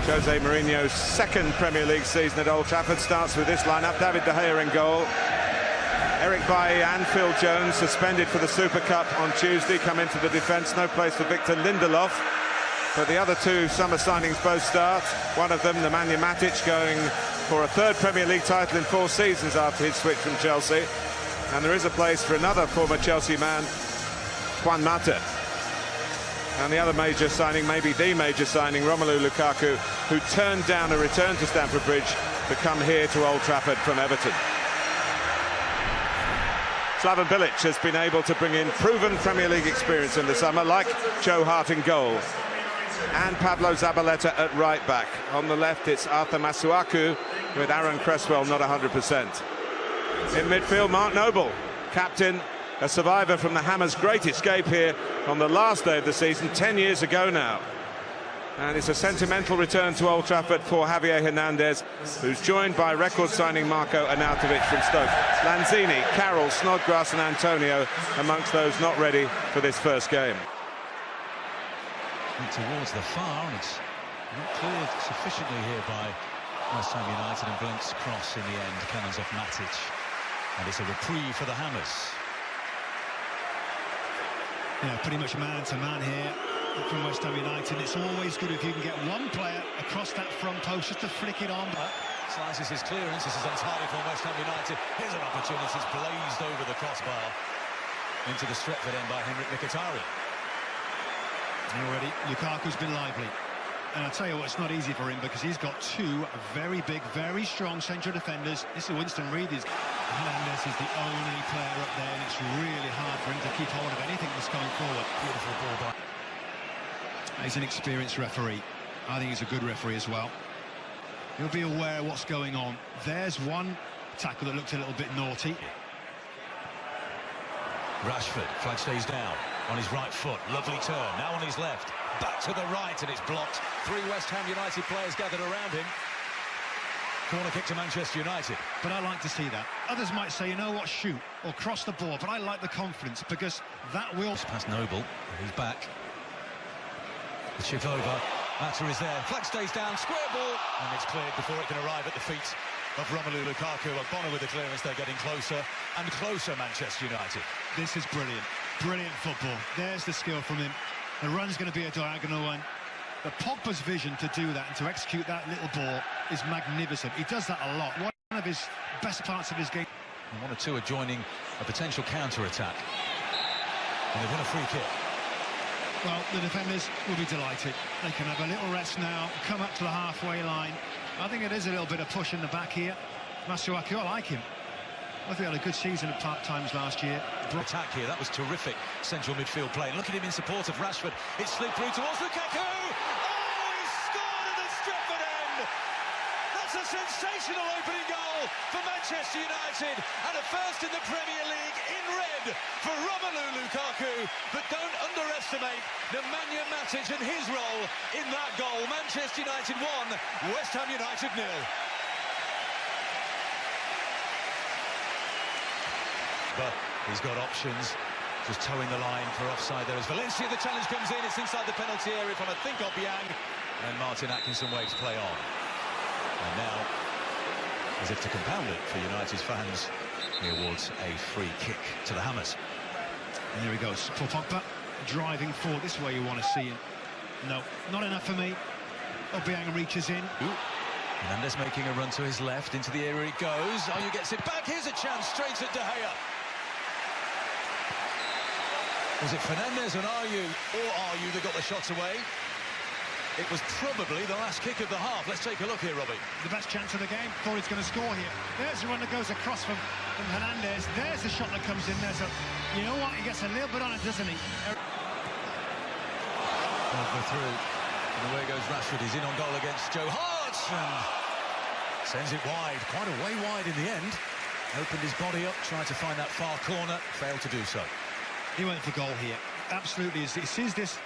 Jose Mourinho's second Premier League season at Old Trafford starts with this lineup. David De Gea in goal. Eric Bailly and Phil Jones suspended for the Super Cup on Tuesday come into the defence. No place for Victor Lindelof. But the other two summer signings both start. One of them, Nemanja Matic, going for a third Premier League title in 4 seasons after his switch from Chelsea. And there is a place for another former Chelsea man, Juan Mata. And the other major signing, maybe the major signing, Romelu Lukaku, who turned down a return to Stamford Bridge to come here to Old Trafford from Everton. Slaven Bilic has been able to bring in proven Premier League experience in the summer, like Joe Hart in goal. And Pablo Zabaleta at right back. On the left, it's Arthur Masuaku, with Aaron Cresswell not 100%. In midfield, Mark Noble, captain, a survivor from the Hammers' great escape here on the last day of the season, 10 years ago now. And it's a sentimental return to Old Trafford for Javier Hernandez, who's joined by record signing Marco Arnautovic from Stoke. Lanzini, Carroll, Snodgrass and Antonio amongst those not ready for this first game. Towards the far, and it's not cleared sufficiently here by West Ham United, and Blink's cross in the end comes off Matic. And it's a reprieve for the Hammers. Yeah, pretty much man-to-man here from West Ham United. It's always good if you can get one player across that front post just to flick it on. Slices his clearance. This is untidy from West Ham United. Here's an opportunity. It's blazed over the crossbar into the Stretford end by Henrik Mkhitaryan. Already, Lukaku's been lively. And I'll tell you what, it's not easy for him because he's got 2 very big, very strong central defenders. This is Winston Reid. Hernandez is the only player up there, and it's really hard for him to keep hold of anything that's going forward. Beautiful ball by... He's an experienced referee. I think he's a good referee as well. He'll be aware of what's going on. There's one tackle that looked a little bit naughty. Rashford, flag stays down on his right foot, lovely turn, now on his left, back to the right, and it's blocked. 3 West Ham United players gathered around him. Corner kick to Manchester United. But I like to see that. Others might say, you know what, shoot, or cross the ball, but I like the confidence, because that will... It's past Noble, he's back. The chip over, Mata is there, flag stays down, square ball, and it's cleared before it can arrive at the feet of Romelu Lukaku. Bonner with the clearance, they're getting closer and closer, Manchester United. This is brilliant. Brilliant football. There's the skill from him. The run's going to be a diagonal one. But Pogba's vision to do that and to execute that little ball is magnificent. He does that a lot. One of his best parts of his game. And 1 or 2 are joining a potential counter-attack. And they've won a free kick. Well, the defenders will be delighted. They can have a little rest now, come up to the halfway line. I think it is a little bit of push in the back here. Masuaku, I like him. I think he had a good season at part-times last year. Attack here, that was terrific central midfield play. And look at him in support of Rashford. It slid through towards Lukaku. Oh, he scored at the Stretford end. That's a sensational opening goal for Manchester United, and a first in the Premier League in red for Romelu Lukaku. But don't underestimate Nemanja Matic and his role in that goal. Manchester United 1, West Ham United 0. But he's got options, just towing the line for offside there as Valencia. The challenge comes in, it's inside the penalty area from, I think, Obiang. And Martin Atkinson waves play on. And now, as if to compound it for United's fans, he awards a free kick to the Hammers. And there he goes, Paul Pogba driving forward. This is where you want to see him. No, not enough for me. Obiang reaches in. Hernandez making a run to his left, into the area it goes. Ayew gets it back, here's a chance, straight at De Gea. Was it Fernandez and Ayew, or Ayew that got the shots away? It was probably the last kick of the half. Let's take a look here, Robbie. The best chance of the game. Thought he's going to score here. There's the one that goes across from Hernandez. There's the shot that comes in. There's a... You know what? He gets a little bit on it, doesn't he? Over through. And away goes Rashford. He's in on goal against Joe Hart. And sends it wide. Quite a way wide in the end. Opened his body up, tried to find that far corner. Failed to do so. He went for goal here. Absolutely. He sees this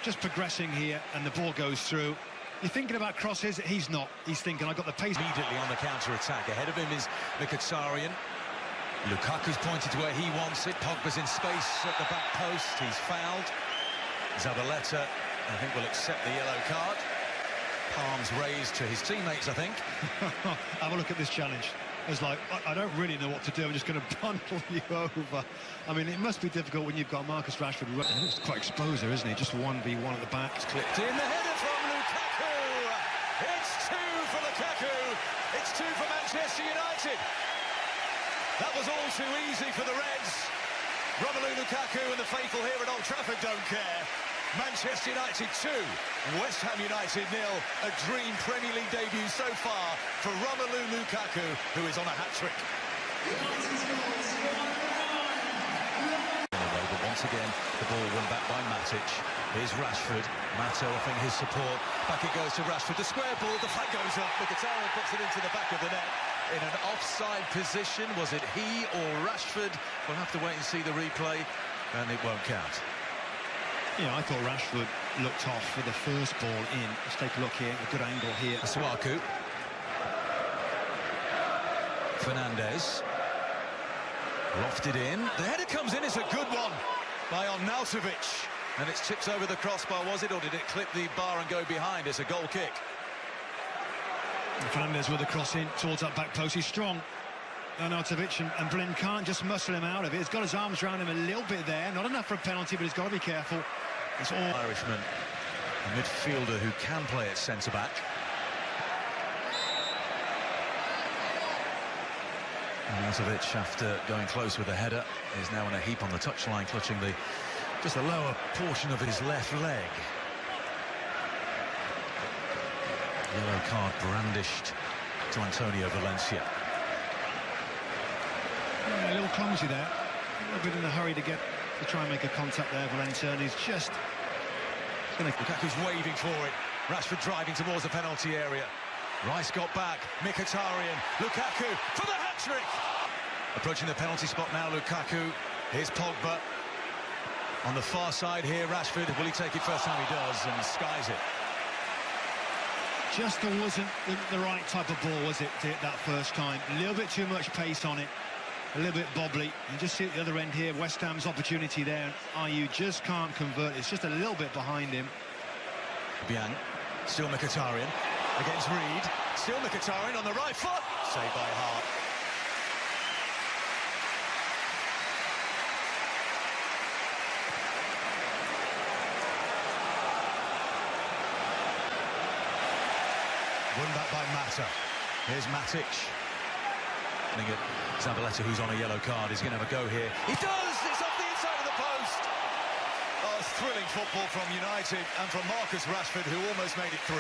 just progressing here, and the ball goes through. You're thinking about crosses. He's not. He's thinking, I've got the pace. Immediately on the counter-attack. Ahead of him is Mkhitaryan. Lukaku's pointed to where he wants it. Pogba's in space at the back post. He's fouled. Zabaleta, I think, will accept the yellow card. palms raised to his teammates, I think. Have a look at this challenge. It's like, I don't really know what to do. I'm just going to bundle you over. I mean, it must be difficult when you've got Marcus Rashford. He's quite exposed there, isn't he? Just 1v1 at the back. It's clipped in. The header from Lukaku. It's 2 for Lukaku. It's 2 for Manchester United. That was all too easy for the Reds. Romelu Lukaku and the faithful here at Old Trafford don't care. Manchester United 2, West Ham United 0. A dream Premier League debut so far for Romelu Lukaku, who is on a hat-trick. But once again, the ball won back by Matic. Here's Rashford. Mato offering his support. Back it goes to Rashford. The square ball, the flag goes up. Mkhitaryan puts it into the back of the net. In an offside position, was it he or Rashford? We'll have to wait and see the replay, and it won't count. Yeah, I thought Rashford looked off for the first ball in. Let's take a look here, a good angle here. Suaku. Fernandes. Lofted in. The header comes in, it's a good one by Arnautovic. And it's tipped over the crossbar, was it? Or did it clip the bar and go behind? It's a goal kick. And Fernandes with a cross in towards that back post. He's strong. Arnautovic and Blind can't just muscle him out of it. He's got his arms around him a little bit there. Not enough for a penalty, but he's got to be careful. It's all Irishman, a midfielder who can play at centre-back. Arnautovic, after going close with the header, is now in a heap on the touchline, clutching just the lower portion of his left leg. Yellow card brandished to Antonio Valencia. a little clumsy there. A little bit in a hurry to try and make a contact there, Valencia, and he's just going to... Lukaku's waving for it. Rashford driving towards the penalty area. Rice got back. Mkhitaryan. Lukaku for the hat-trick. Approaching the penalty spot now, Lukaku. Here's Pogba. On the far side here, Rashford. Will he take it first time? He does, and skies it. Just wasn't the right type of ball, was it, to hit that first time? A little bit too much pace on it. A little bit bobbly. You just see at the other end here, West Ham's opportunity there. Ayew just can't convert. It's just a little bit behind him. Bian. Still Mkhitaryan. Against Reed. Still Mkhitaryan on the right foot. Saved by Hart. Won back by Mata. Here's Matic. Looking at Zabaleta, who's on a yellow card. He's going to have a go here. He does! It's off the inside of the post! Oh, thrilling football from United and from Marcus Rashford, who almost made it 3.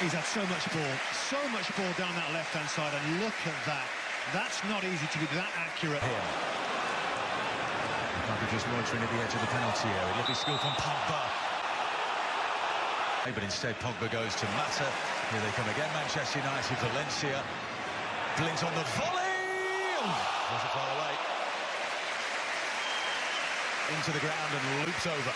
He's had so much ball down that left-hand side, and look at that. That's not easy to be that accurate here. Lukaku just loitering at the edge of the penalty area. Lovely skill from Pogba. But instead Pogba goes to Mata. Here they come again, Manchester United, Valencia. Blint on the volley! Wasn't far away. Into the ground and loops over.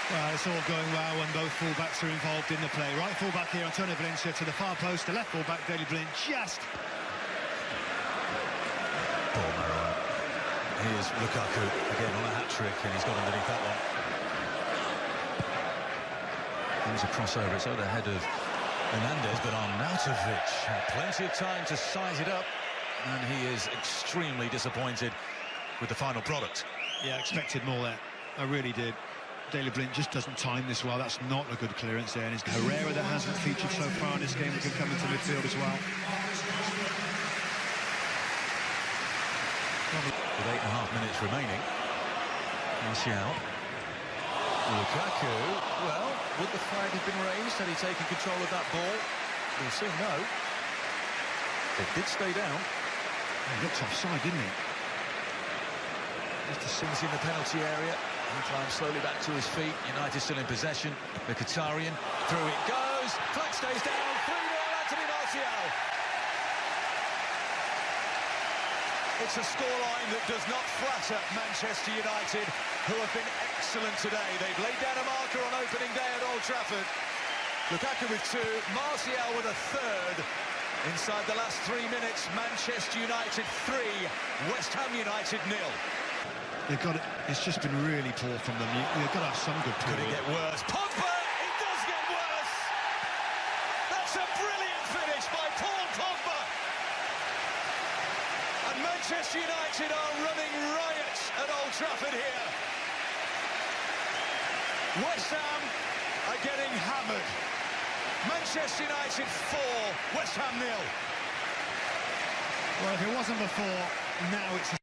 Well, it's all going well when both full-backs are involved in the play. Right full-back here, Antonio Valencia to the far post. The left full-back, Daley Blind, just... Paul Marouane. Here's Lukaku, again on a hat-trick, and he's got underneath that one. There's a crossover, it's over the head of Fernandes, but Arnautovic had plenty of time to size it up, and he is extremely disappointed with the final product. Yeah, expected more there. I really did. Daley Blind just doesn't time this well. That's not a good clearance there. And it's Herrera that hasn't featured so far in this game, that can come into midfield as well. With 8.5 minutes remaining, Martial. Lukaku, well, would the flag have been raised had he taken control of that ball? We'll soon know. It did stay down. He looked offside, didn't he? Just as soon as in the penalty area, he climbs slowly back to his feet. United still in possession. Mkhitaryan, through it goes. Flag stays down. 3-0, Anthony Martial. It's a scoreline that does not flatter Manchester United, who have been excellent today. They've laid down a marker on opening day at Old Trafford. Lukaku with 2, Martial with a 3rd. Inside the last 3 minutes, Manchester United 3, West Ham United 0. It's just been really poor from them. They've got to have some good Could it period. get worse? Pogba! It does get worse! That's a brilliant finish by Paul Pogba! And Manchester United are running riot at Old Trafford here. West Ham are getting hammered. Manchester United 4, West Ham 0. Well, if it wasn't before, now it's